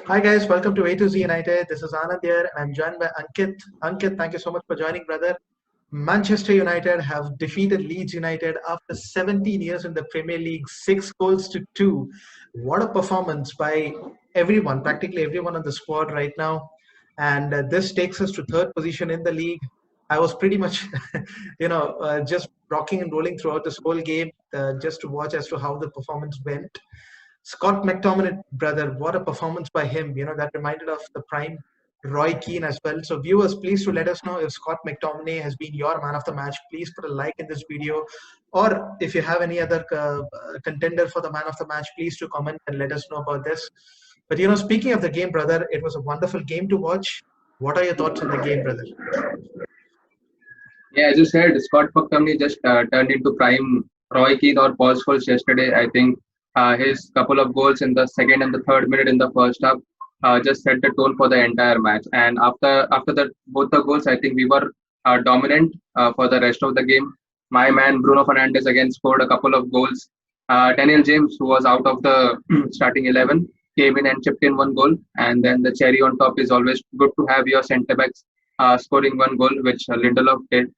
Hi guys, welcome to A to Z United. This is Anand here, and I'm joined by Ankit. Ankit, thank you so much for joining, brother. Manchester United have defeated Leeds United after 17 years in the Premier League, 6 goals to 2. What a performance by everyone, practically everyone on the squad right now. And this takes us to third position in the league. I was pretty much, just rocking and rolling throughout this whole game, just to watch as to how the performance went. Scott McTominay, brother, what a performance by him. That reminded of the prime Roy Keane as well. So, viewers, please to let us know if Scott McTominay has been your man of the match. Please put a like in this video. Or if you have any other contender for the man of the match, please to comment and let us know about this. But, speaking of the game, brother, it was a wonderful game to watch. What are your thoughts on the game, brother? Yeah, as you said, Scott McTominay just turned into prime Roy Keane or Paul Scholes yesterday. I think his couple of goals in the second and the third minute in the first half just set the tone for the entire match. And after that, both the goals, I think we were dominant for the rest of the game. My man Bruno Fernandes again scored a couple of goals. Daniel James, who was out of the starting 11, came in and chipped in one goal. And then the cherry on top is always good to have your centre backs scoring one goal, which Lindelof did.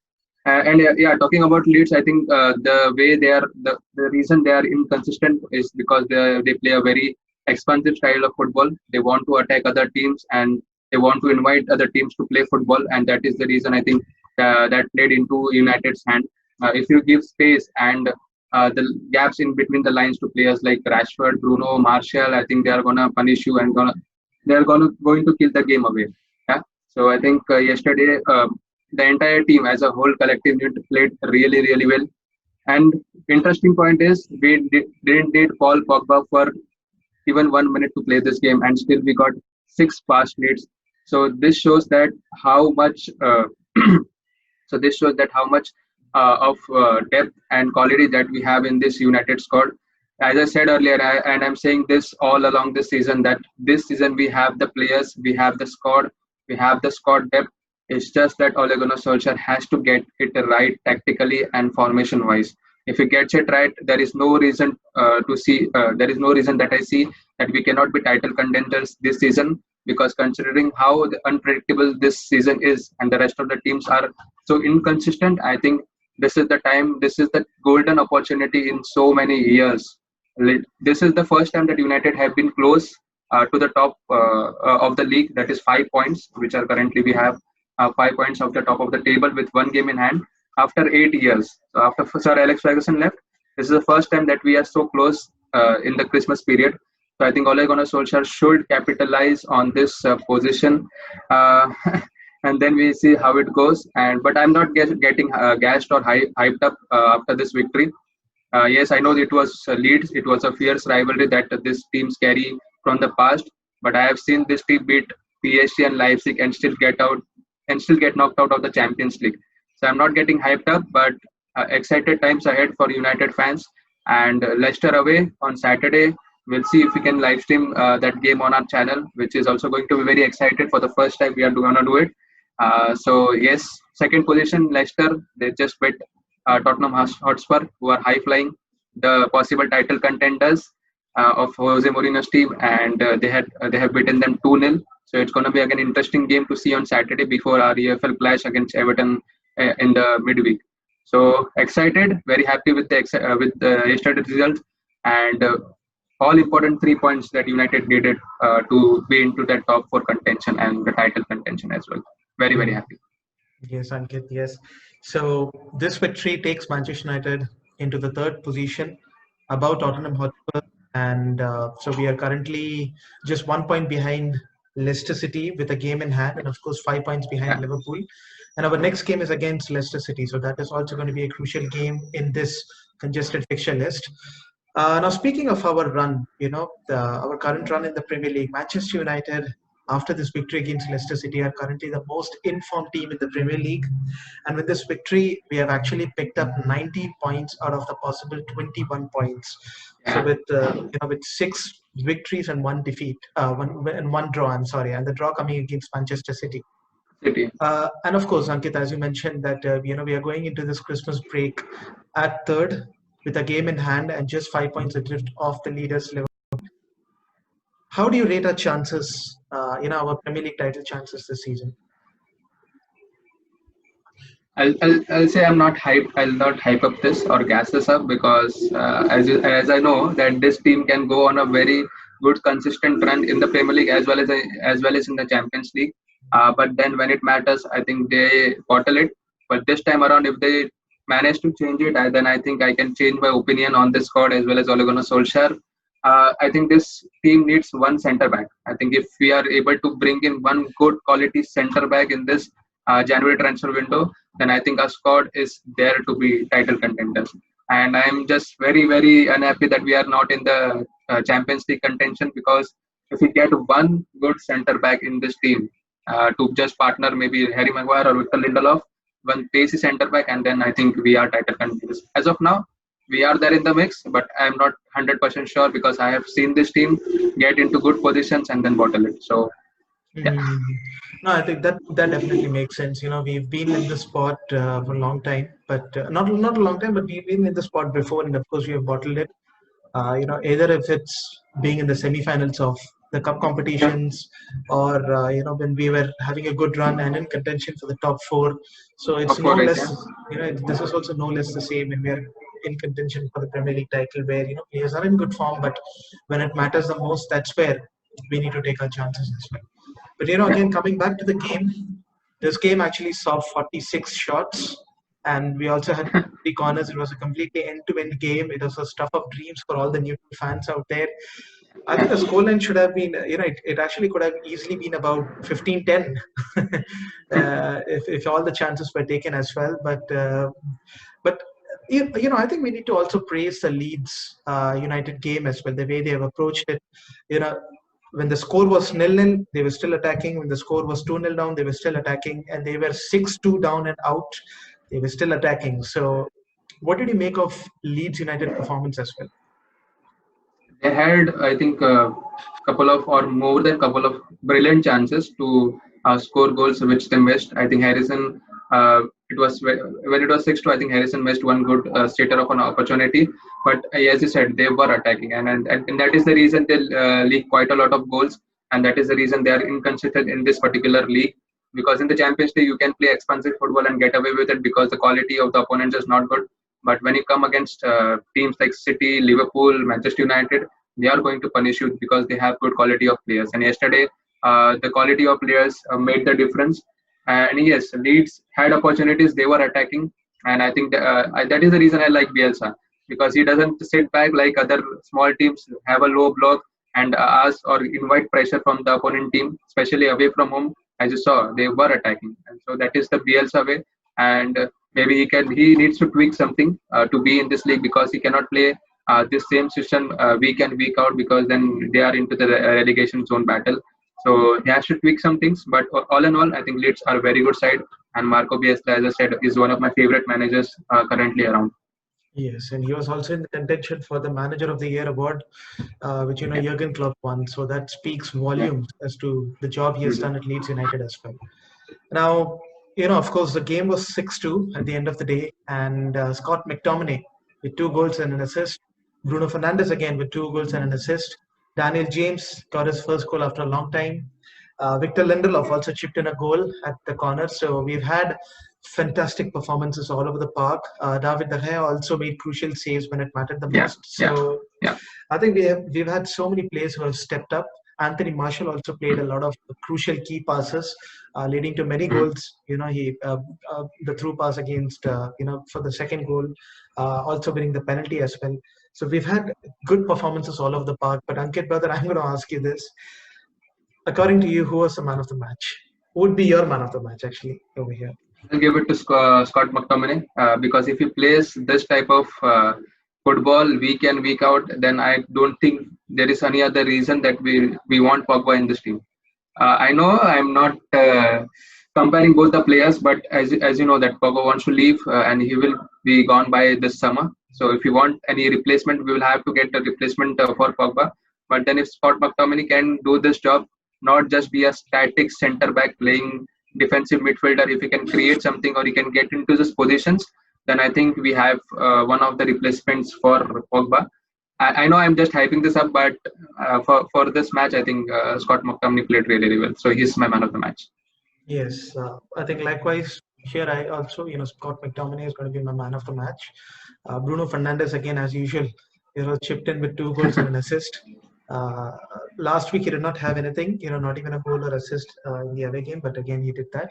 And talking about Leeds, I think the way the reason they are inconsistent is because they play a very expansive style of football. They want to attack other teams and they want to invite other teams to play football, and that is the reason I think that played into United's hand. If you give space and the gaps in between the lines to players like Rashford, Bruno, Martial, I think they are gonna punish you and they are going to kill the game away. Yeah. So I think yesterday. The entire team as a whole collective unit played really, really well. And interesting point is didn't need Paul Pogba for even 1 minute to play this game, and still we got six fast leads. So this shows that how much. This shows that how much of depth and quality that we have in this United squad. As I said earlier, and I'm saying this all along this season, that this season we have the players, we have the squad, we have the squad depth. It's just that Ole Gunnar Solskjaer has to get it right tactically and formation wise. If he gets it right, there is no reason to see. There is no reason that I see that we cannot be title contenders this season, because considering how unpredictable this season is and the rest of the teams are so inconsistent, I think this is the time. This is the golden opportunity in so many years. This is the first time that United have been close to the top of the league. That is 5 points, which are currently we have 5 points off the top of the table with one game in hand after 8 years. So after Sir Alex Ferguson left, this is the first time that we are so close in the Christmas period. So I think Ole Gunnar Solskjaer should capitalize on this position, uh, and then we see how it goes. And but I'm not getting gassed or hyped up after this victory. Yes, I know it was Leeds. It was a fierce rivalry that these teams carry from the past. But I have seen this team beat PSG and Leipzig and still get knocked out of the Champions League. So I'm not getting hyped up, but excited times ahead for United fans. And Leicester away on Saturday. We'll see if we can live stream that game on our channel, which is also going to be very excited for the first time we are going to do it. So yes, second position Leicester. They just beat Tottenham Hotspur, who are high flying, the possible title contenders of Jose Mourinho's team, and they have beaten them 2-0. So it's going to be again interesting game to see on Saturday before our EFL clash against Everton in the midweek. So excited, very happy with the yesterday's result, and all important 3 points that United needed to be into the top four contention and the title contention as well. Very, very happy. Yes, Ankit, yes. So this victory takes Manchester United into the third position above Tottenham Hotspur. And so we are currently just 1 point behind Leicester City with a game in hand, and of course 5 points behind Yeah. Liverpool. And our next game is against Leicester City, so that is also going to be a crucial game in this congested fixture list. Now, speaking of our run, our current run in the Premier League, Manchester United, after this victory against Leicester City, are currently the most informed team in the Premier League. And with this victory, we have actually picked up 19 points out of the possible 21 points. So Yeah. with 6 victories and one defeat, one draw, I'm sorry, and the draw coming against Manchester City. City. And of course, Ankit, as you mentioned, that we are going into this Christmas break at third with a game in hand and just 5 points adrift off the leaders. how do you rate our chances, our Premier League title chances this season? I'll say I'm not hype. I'll not hype up this or gas this up because as I know that this team can go on a very good consistent run in the Premier League as well as in the Champions League. But then when it matters, I think they bottle it. But this time around, if they manage to change it, then I think I can change my opinion on this squad as well as Ole Gunnar Solskjaer. I think this team needs one centre back. I think if we are able to bring in one good quality centre back in this January transfer window, then I think our squad is there to be title contenders. And I'm just very, very unhappy that we are not in the Champions League contention because if we get one good centre back in this team to just partner maybe Harry Maguire or Victor Lindelof, one pacey centre back, and then I think we are title contenders. As of now, we are there in the mix, but I'm not 100% sure because I have seen this team get into good positions and then bottle it. So, yeah. No, I think that definitely makes sense. We've been in the spot for a long time, but not a long time, but we've been in the spot before, and of course we have bottled it. Either if it's being in the semi-finals of the cup competitions, or when we were having a good run and in contention for the top four. So it's Top no four race, less. yeah. This is also no less the same when we are in contention for the Premier League title, where players are in good form, but when it matters the most, that's where we need to take our chances as well. But Yeah. again, coming back to the game, this game actually saw 46 shots, and we also had 3 corners. It was a completely end-to-end game. It was a stuff of dreams for all the neutral fans out there. I think the scoreline should have been, it actually could have easily been about 15-10 if all the chances were taken as well. But I think we need to also praise the Leeds United game as well, the way they have approached it. You know, when the score was 0-0, they were still attacking. When the score was 2-0 down, they were still attacking. And they were 6-2 down and out, they were still attacking. So what did you make of Leeds United performance as well? They had, I think, a couple of or more than couple of brilliant chances to score goals, which they missed. I think Harrison, it was when it was 6-2. I think Harrison missed one good stater of an opportunity. But as you said, they were attacking, and that is the reason they leak quite a lot of goals, and that is the reason they are inconsistent in this particular league. Because in the Champions League, you can play expansive football and get away with it because the quality of the opponents is not good. But when you come against teams like City, Liverpool, Manchester United, they are going to punish you because they have good quality of players. And yesterday, the quality of players made the difference. And yes, Leeds had opportunities; they were attacking, and I think that is the reason I like Bielsa because he doesn't sit back like other small teams have a low block and ask or invite pressure from the opponent team, especially away from home. As you saw, they were attacking, and so that is the Bielsa way. And maybe he needs to tweak something to be in this league because he cannot play this same system week in week out because then they are into the relegation zone battle. So he has to tweak some things, but all in all, I think Leeds are a very good side, and Marco Bielsa, as I said, is one of my favorite managers currently around. Yes, and he was also in the contention for the Manager of the Year award, which Yeah, Jurgen Klopp won. So that speaks yeah. volumes as to the job he has Mhm. done at Leeds United as well. Now, of course, the game was 6-2 at the end of the day, and Scott McTominay with 2 goals and an assist. Bruno Fernandes again with 2 goals and an assist. Daniel James got his first goal after a long time. Victor Lindelof also chipped in a goal at the corner. So we've had fantastic performances all over the park. David De Gea also made crucial saves when it mattered the Yeah, most. yeah, So yeah. I think we've had so many players who have stepped up. Anthony Marshall also played a lot of crucial key passes, leading to many Mhm. goals. He the through pass against for the second goal, also winning the penalty as well. So we've had good performances all over the park. But Ankit, brother, I'm going to ask you this: according to you, who was the man of the match? Who would be your man of the match actually over here? I'll give it to Scott McTominay because if he plays this type of football week in week out, then I don't think there is any other reason that we want Pogba in this team. I know I'm not comparing both the players, but as you know that Pogba wants to leave and he will be gone by this summer. So if you want any replacement, we will have to get a replacement for Pogba. But then if Scott McTominay can do this job, not just be a static centre back playing defensive midfielder, if he can create something or he can get into these positions, then I think we have one of the replacements for Pogba. I know I'm just hyping this up, but for this match, I think Scott McTominay played really, really well. So he's my man of the match. Yes, I think likewise here. I also, Scott McTominay is going to be my man of the match. Bruno Fernandes again, as usual, chipped in with 2 goals and an assist. Uh, Last week he did not have anything, not even a goal or assist in the away game, but again he did that,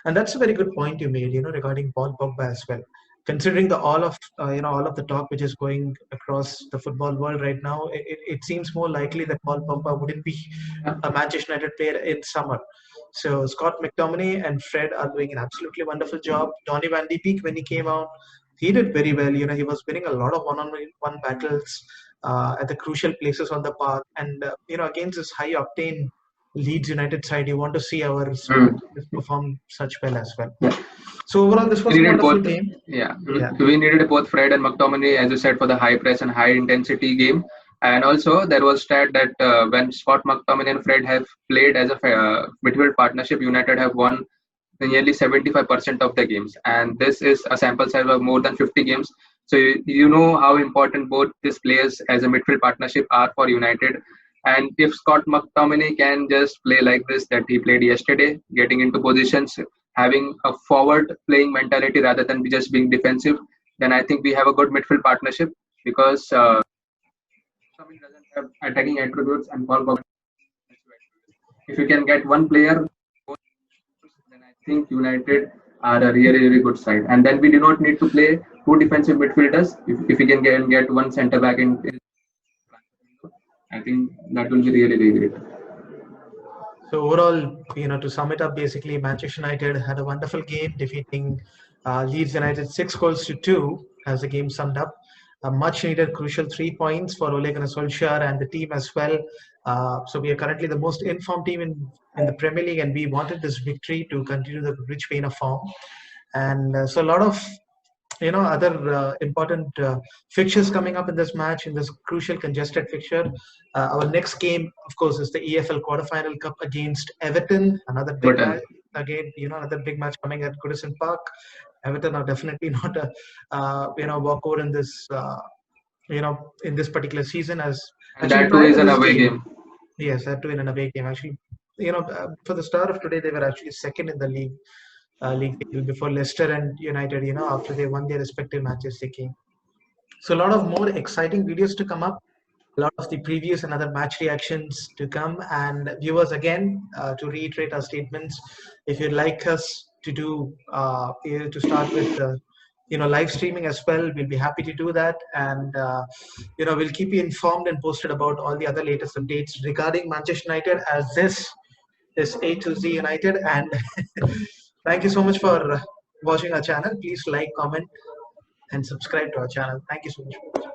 and that's a very good point you made, regarding Paul Pogba as well. Considering the all of the talk which is going across the football world right now, it seems more likely that Paul Pogba wouldn't be Yeah. a Manchester United player in summer. So Scott McTominay and Fred are doing an absolutely wonderful job. Donny Van de Beek, when he came out, he did very well. He was winning a lot of one-on-one battles at the crucial places on the park, and against this high octane Leeds United side, you want to see our Mm. perform such well as well. Yeah. So overall, this was We a needed wonderful both. game. Yeah, Yeah. we needed both Fred and McTominay, as you said, for the high press and high intensity game. And also, there was stat that when Scott McTominay and Fred have played as a midfield partnership, United have won nearly 75% of the games. And this is a sample size of more than 50 games. So you know how important both these players as a midfield partnership are for United. And if Scott McTominay can just play like this that he played yesterday, getting into positions, having a forward playing mentality rather than just being defensive, then I think we have a good midfield partnership because McTominay doesn't have attacking attributes and Paul Pogba. If you can get one player, then I think United are a really, really good side. And then we do not need to play 2 defensive midfielders. If we can get one centre back in, I think that will be really, really great. So overall, to sum it up, basically Manchester United had a wonderful game, defeating Leeds United 6 goals to 2, as the game summed up. A much needed crucial 3 points for Ole Gunnar Solskjaer and the team as well. So we are currently the most informed team in the Premier League, and we wanted this victory to continue the rich vein of form. And so a lot of other important fixtures coming up in this match, in this crucial congested fixture. Our next game, of course, is the EFL quarterfinal cup against Everton, another big Everton. match again, another big match coming at Goodison Park. Everton are definitely not a walkover in this in this particular season, as And actually that too prior is to an this away game. game. Yes, that too in an away game. Actually, for the start of today, they were actually second in the league table before Leicester and United. After they won their respective matches, they came. So a lot of more exciting videos to come up. A lot of the previews and other match reactions to come. And viewers, again, to reiterate our statements, if you'd like us to do to start with. Live streaming as well, we'll be happy to do that, and we'll keep you informed and posted about all the other latest updates regarding Manchester United, as this is A to Z United. And thank you so much for watching our channel. Please like, comment, and subscribe to our channel. Thank you so much.